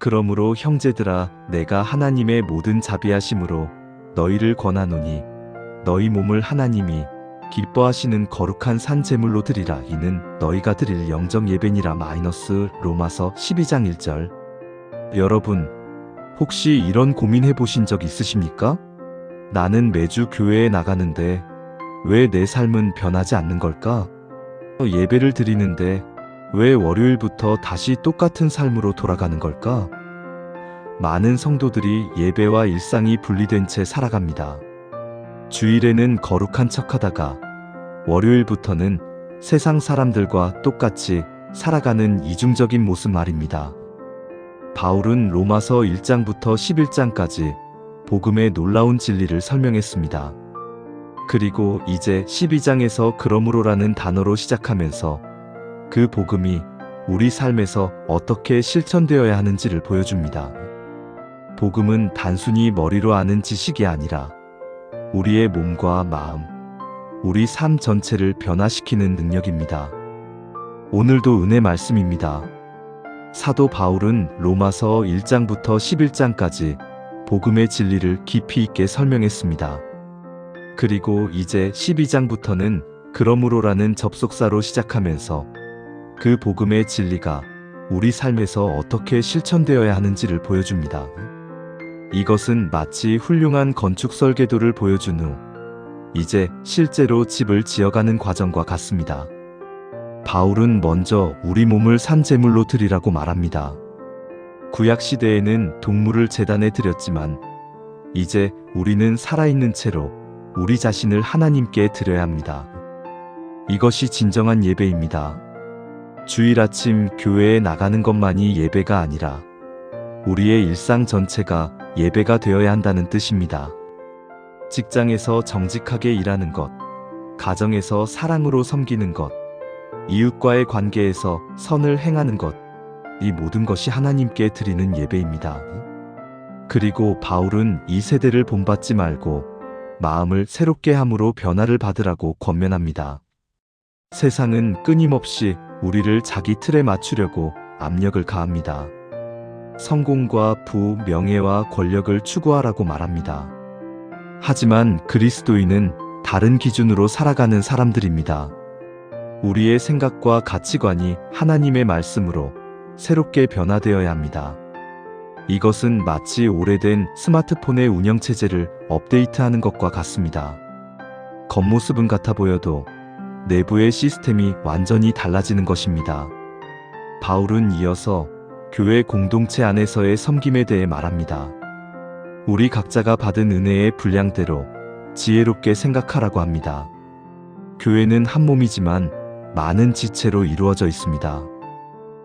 그러므로 형제들아, 내가 하나님의 모든 자비하심으로 너희를 권하노니 너희 몸을 하나님이 기뻐하시는 거룩한 산 제물로 드리라. 이는 너희가 드릴 영적 예배니라. 로마서 12장 1절. 여러분, 혹시 이런 고민해 보신 적 있으십니까? 나는 매주 교회에 나가는데 왜 내 삶은 변하지 않는 걸까? 예배를 드리는데 왜 월요일부터 다시 똑같은 삶으로 돌아가는 걸까? 많은 성도들이 예배와 일상이 분리된 채 살아갑니다. 주일에는 거룩한 척하다가 월요일부터는 세상 사람들과 똑같이 살아가는 이중적인 모습 말입니다. 바울은 로마서 1장부터 11장까지 복음의 놀라운 진리를 설명했습니다. 그리고 이제 12장에서 그러므로라는 단어로 시작하면서 그 복음이 우리 삶에서 어떻게 실천되어야 하는지를 보여줍니다. 복음은 단순히 머리로 아는 지식이 아니라 우리의 몸과 마음, 우리 삶 전체를 변화시키는 능력입니다. 오늘도 은혜 말씀입니다. 사도 바울은 로마서 1장부터 11장까지 복음의 진리를 깊이 있게 설명했습니다. 그리고 이제 12장부터는 그러므로라는 접속사로 시작하면서 그 복음의 진리가 우리 삶에서 어떻게 실천되어야 하는지를 보여줍니다. 이것은 마치 훌륭한 건축 설계도를 보여준 후 이제 실제로 집을 지어가는 과정과 같습니다. 바울은 먼저 우리 몸을 산 제물로 드리라고 말합니다. 구약 시대에는 동물을 제단에 드렸지만 이제 우리는 살아있는 채로 우리 자신을 하나님께 드려야 합니다. 이것이 진정한 예배입니다. 주일 아침 교회에 나가는 것만이 예배가 아니라 우리의 일상 전체가 예배가 되어야 한다는 뜻입니다. 직장에서 정직하게 일하는 것, 가정에서 사랑으로 섬기는 것, 이웃과의 관계에서 선을 행하는 것, 이 모든 것이 하나님께 드리는 예배입니다. 그리고 바울은 이 세대를 본받지 말고 마음을 새롭게 함으로 변화를 받으라고 권면합니다. 세상은 끊임없이 우리를 자기 틀에 맞추려고 압력을 가합니다. 성공과 부, 명예와 권력을 추구하라고 말합니다. 하지만 그리스도인은 다른 기준으로 살아가는 사람들입니다. 우리의 생각과 가치관이 하나님의 말씀으로 새롭게 변화되어야 합니다. 이것은 마치 오래된 스마트폰의 운영체제를 업데이트하는 것과 같습니다. 겉모습은 같아 보여도 내부의 시스템이 완전히 달라지는 것입니다. 바울은 이어서 교회 공동체 안에서의 섬김에 대해 말합니다. 우리 각자가 받은 은혜의 분량대로 지혜롭게 생각하라고 합니다. 교회는 한 몸이지만 많은 지체로 이루어져 있습니다.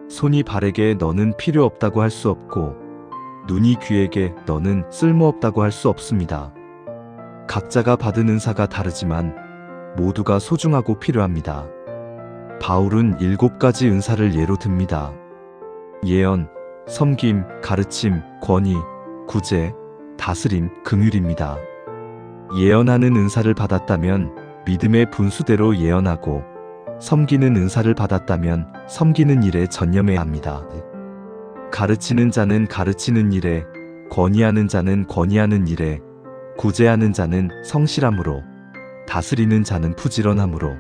손이 발에게 너는 필요 없다고 할 수 없고 눈이 귀에게 너는 쓸모없다고 할 수 없습니다. 각자가 받은 은사가 다르지만 모두가 소중하고 필요합니다. 바울은 7가지 은사를 예로 듭니다. 예언, 섬김, 가르침, 권위, 구제, 다스림, 긍휼입니다. 예언하는 은사를 받았다면 믿음의 분수대로 예언하고 섬기는 은사를 받았다면 섬기는 일에 전념해야 합니다. 가르치는 자는 가르치는 일에, 권위하는 자는 권위하는 일에, 구제하는 자는 성실함으로, 다스리는 자는 부지런함으로,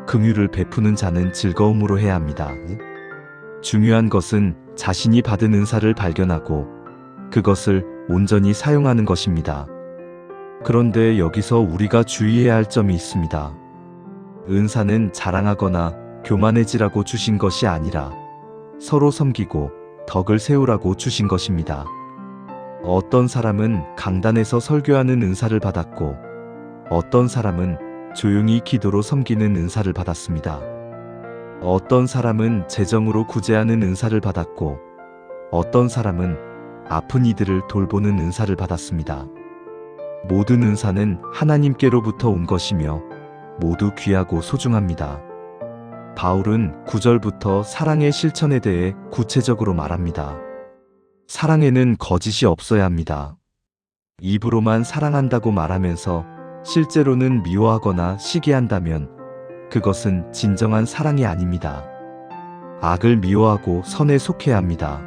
긍휼을 베푸는 자는 즐거움으로 해야 합니다. 중요한 것은 자신이 받은 은사를 발견하고 그것을 온전히 사용하는 것입니다. 그런데 여기서 우리가 주의해야 할 점이 있습니다. 은사는 자랑하거나 교만해지라고 주신 것이 아니라 서로 섬기고 덕을 세우라고 주신 것입니다. 어떤 사람은 강단에서 설교하는 은사를 받았고 어떤 사람은 조용히 기도로 섬기는 은사를 받았습니다. 어떤 사람은 재정으로 구제하는 은사를 받았고 어떤 사람은 아픈 이들을 돌보는 은사를 받았습니다. 모든 은사는 하나님께로부터 온 것이며 모두 귀하고 소중합니다. 바울은 9절부터 사랑의 실천에 대해 구체적으로 말합니다. 사랑에는 거짓이 없어야 합니다. 입으로만 사랑한다고 말하면서 실제로는 미워하거나 시기한다면 그것은 진정한 사랑이 아닙니다. 악을 미워하고 선에 속해야 합니다.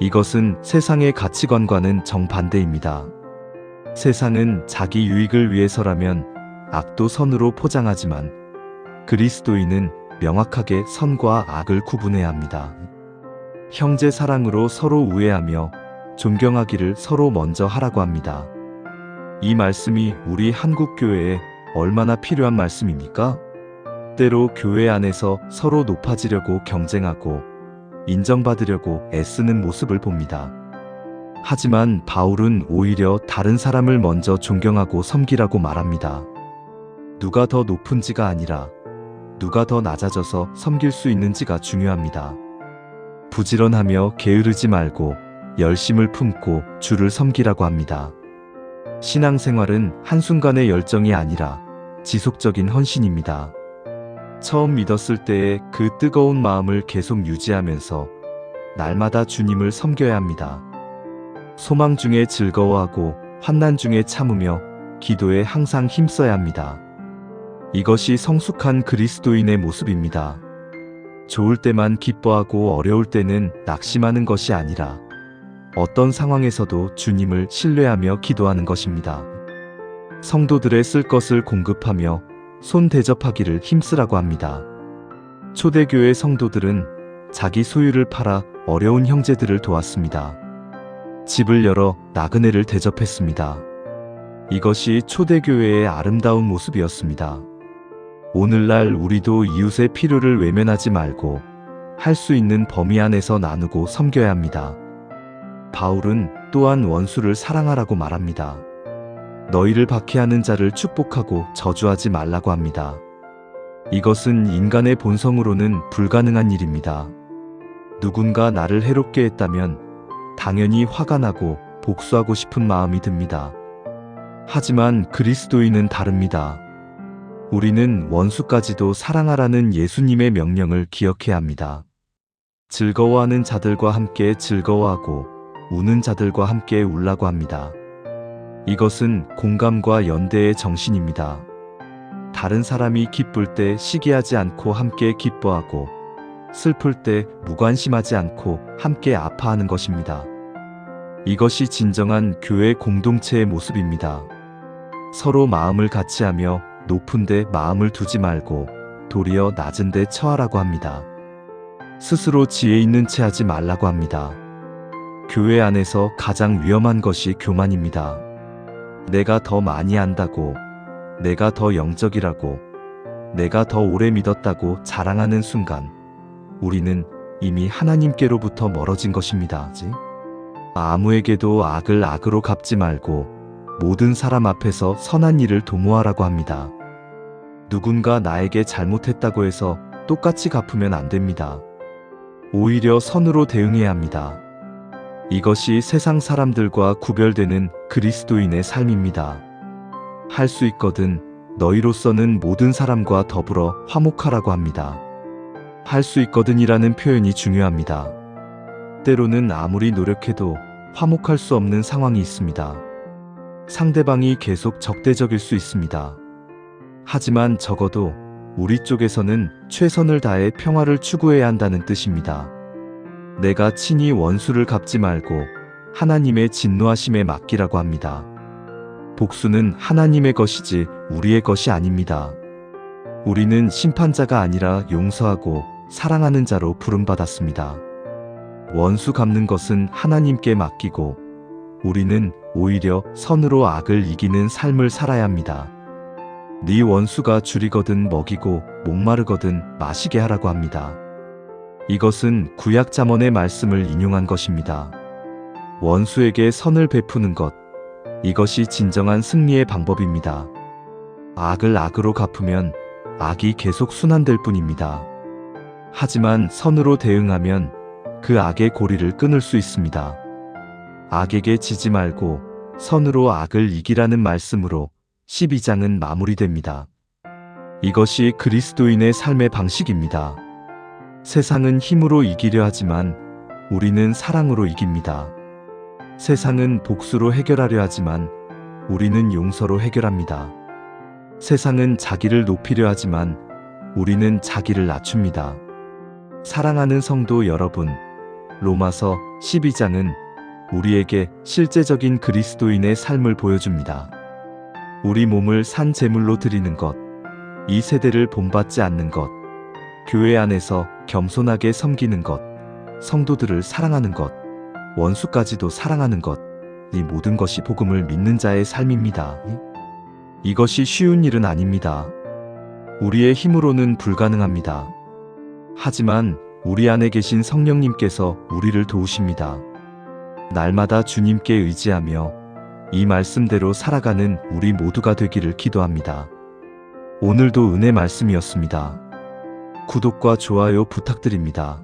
이것은 세상의 가치관과는 정반대입니다. 세상은 자기 유익을 위해서라면 악도 선으로 포장하지만 그리스도인은 명확하게 선과 악을 구분해야 합니다. 형제 사랑으로 서로 우애하며 존경하기를 서로 먼저 하라고 합니다. 이 말씀이 우리 한국 교회에 얼마나 필요한 말씀입니까? 때로 교회 안에서 서로 높아지려고 경쟁하고 인정받으려고 애쓰는 모습을 봅니다. 하지만 바울은 오히려 다른 사람을 먼저 존경하고 섬기라고 말합니다. 누가 더 높은지가 아니라 누가 더 낮아져서 섬길 수 있는지가 중요합니다. 부지런하며 게으르지 말고 열심을 품고 주를 섬기라고 합니다. 신앙생활은 한순간의 열정이 아니라 지속적인 헌신입니다. 처음 믿었을 때의 그 뜨거운 마음을 계속 유지하면서 날마다 주님을 섬겨야 합니다. 소망 중에 즐거워하고 환난 중에 참으며 기도에 항상 힘써야 합니다. 이것이 성숙한 그리스도인의 모습입니다. 좋을 때만 기뻐하고 어려울 때는 낙심하는 것이 아니라 어떤 상황에서도 주님을 신뢰하며 기도하는 것입니다. 성도들의 쓸 것을 공급하며 손 대접하기를 힘쓰라고 합니다. 초대교회 성도들은 자기 소유를 팔아 어려운 형제들을 도왔습니다. 집을 열어 나그네를 대접했습니다. 이것이 초대교회의 아름다운 모습이었습니다. 오늘날 우리도 이웃의 필요를 외면하지 말고 할 수 있는 범위 안에서 나누고 섬겨야 합니다. 바울은 또한 원수를 사랑하라고 말합니다. 너희를 박해하는 자를 축복하고 저주하지 말라고 합니다. 이것은 인간의 본성으로는 불가능한 일입니다. 누군가 나를 해롭게 했다면 당연히 화가 나고 복수하고 싶은 마음이 듭니다. 하지만 그리스도인은 다릅니다. 우리는 원수까지도 사랑하라는 예수님의 명령을 기억해야 합니다. 즐거워하는 자들과 함께 즐거워하고 우는 자들과 함께 울라고 합니다. 이것은 공감과 연대의 정신입니다. 다른 사람이 기쁠 때 시기하지 않고 함께 기뻐하고 슬플 때 무관심하지 않고 함께 아파하는 것입니다. 이것이 진정한 교회 공동체의 모습입니다. 서로 마음을 같이 하며 높은 데 마음을 두지 말고 도리어 낮은 데 처하라고 합니다. 스스로 지혜 있는 채 하지 말라고 합니다. 교회 안에서 가장 위험한 것이 교만입니다. 내가 더 많이 안다고, 내가 더 영적이라고, 내가 더 오래 믿었다고 자랑하는 순간 우리는 이미 하나님께로부터 멀어진 것입니다. 아무에게도 악을 악으로 갚지 말고 모든 사람 앞에서 선한 일을 도모하라고 합니다. 누군가 나에게 잘못했다고 해서 똑같이 갚으면 안 됩니다. 오히려 선으로 대응해야 합니다. 이것이 세상 사람들과 구별되는 그리스도인의 삶입니다. 할 수 있거든 너희로서는 모든 사람과 더불어 화목하라고 합니다. 할 수 있거든이라는 표현이 중요합니다. 때로는 아무리 노력해도 화목할 수 없는 상황이 있습니다. 상대방이 계속 적대적일 수 있습니다. 하지만 적어도 우리 쪽에서는 최선을 다해 평화를 추구해야 한다는 뜻입니다. 내가 친히 원수를 갚지 말고 하나님의 진노하심에 맡기라고 합니다. 복수는 하나님의 것이지 우리의 것이 아닙니다. 우리는 심판자가 아니라 용서하고 사랑하는 자로 부름받았습니다. 원수 갚는 것은 하나님께 맡기고 우리는 오히려 선으로 악을 이기는 삶을 살아야 합니다. 네 원수가 줄이거든 먹이고 목마르거든 마시게 하라고 합니다. 이것은 구약 잠언의 말씀을 인용한 것입니다. 원수에게 선을 베푸는 것, 이것이 진정한 승리의 방법입니다. 악을 악으로 갚으면 악이 계속 순환될 뿐입니다. 하지만 선으로 대응하면 그 악의 고리를 끊을 수 있습니다. 악에게 지지 말고 선으로 악을 이기라는 말씀으로 12장은 마무리됩니다. 이것이 그리스도인의 삶의 방식입니다. 세상은 힘으로 이기려 하지만 우리는 사랑으로 이깁니다. 세상은 복수로 해결하려 하지만 우리는 용서로 해결합니다. 세상은 자기를 높이려 하지만 우리는 자기를 낮춥니다. 사랑하는 성도 여러분, 로마서 12장은 우리에게 실제적인 그리스도인의 삶을 보여줍니다. 우리 몸을 산 제물로 드리는 것, 이 세대를 본받지 않는 것, 교회 안에서 겸손하게 섬기는 것, 성도들을 사랑하는 것, 원수까지도 사랑하는 것, 이 모든 것이 복음을 믿는 자의 삶입니다. 이것이 쉬운 일은 아닙니다. 우리의 힘으로는 불가능합니다. 하지만 우리 안에 계신 성령님께서 우리를 도우십니다. 날마다 주님께 의지하며 이 말씀대로 살아가는 우리 모두가 되기를 기도합니다. 오늘도 은혜 말씀이었습니다. 구독과 좋아요 부탁드립니다.